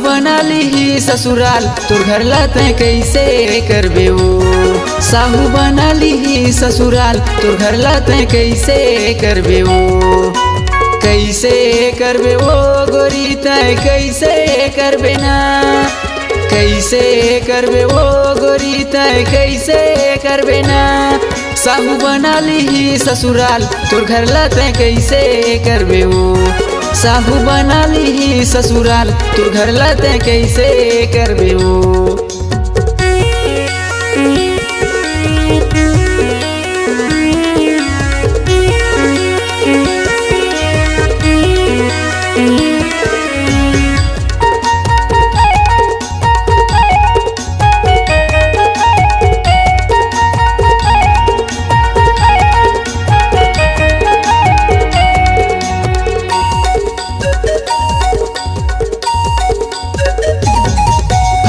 बना ली ससुराल तोर घर लाते कैसे करबे वो। साहू बना ली ससुराल तोर घर लाते कैसे करबे वो। कैसे करबे वो गोरी तय कैसे करबे ना। कैसे करबे वो गोरी तय कैसे करबे ना। साहू बना ली ससुराल तोर घर लाते कैसे करबे वो। साहू बना ली ससुराल तोर घर लाते कैसे करबे वो।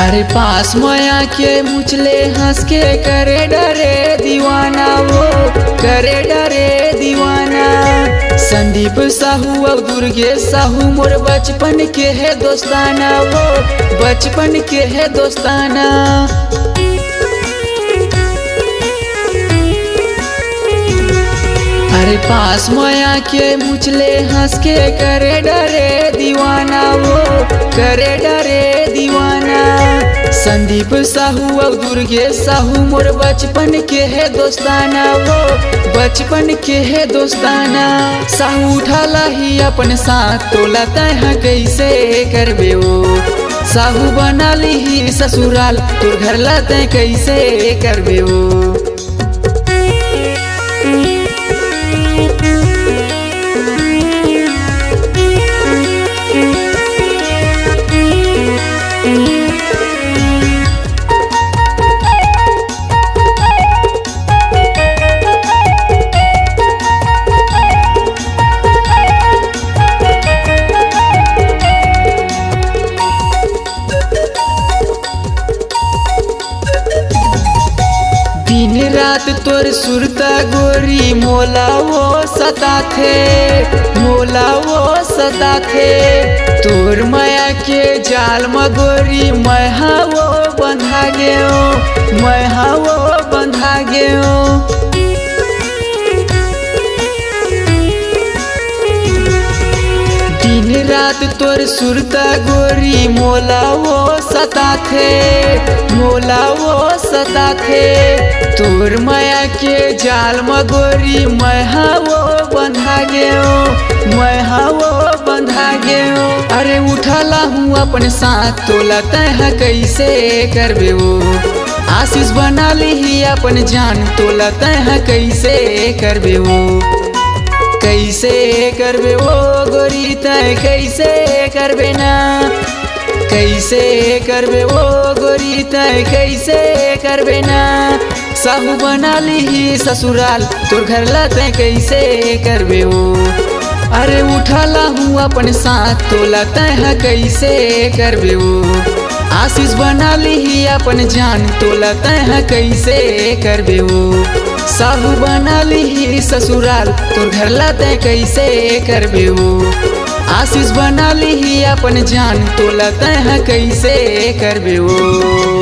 अरे पास माया के मुचले हंस के करे डरे दीवाना वो। करे डरे दीवाना संदीप साहू और दुर्गे साहू मोर बचपन के है दोस्ताना वो। बचपन के है दोस्ताना। अरे पास माया के मुचले हंस के करे डरे दीवाना वो। करे डरे दीवाना संदीप साहू और दुर्गे साहू मोर बचपन के है दोस्ताना वो। बचपन के है दोस्ताना। साहू उठाला ही अपन साथ तोला तय कैसे करबे वो। साहू बना ली ससुराल तोर घर लाते कैसे करबे वो। दिन रात तोर सुरता गोरी मोला वो सता थे। मोला वो सता थे तोर माया के जाल में गोरी मैं वो बंधा गयो। मैं वो बंधा गयो। दिन रात तोर सुरता गोरी मोला वो सता थे। मोला वो सता थे तोर माया के जाल में गोरी मैं वो बंधा गयो। मैं वो बंधा गयो। अरे उठाला हूँ अपन साथ तोला तय कैसे करबे वो। आशीष बना ली अपन जान तोला तय कैसे करबे वो। कैसे करबे वो गोरी तय कैसे करबे ना। कैसे करबे वो गोरी तय कैसे करबे ना। साहू बना ली ससुराल तोर घर लाते कैसे करबे वो। अरे उठाला हूँ अपन साथ तोला तय कैसे करबे वो। आशीष बना ली अपन जान तोला तय कैसे करबे वो। साहू बना ली ससुराल तोर घर लाते कैसे करबे वो। आशीष बना ली अपन जान तोला तय कैसे करबे वो।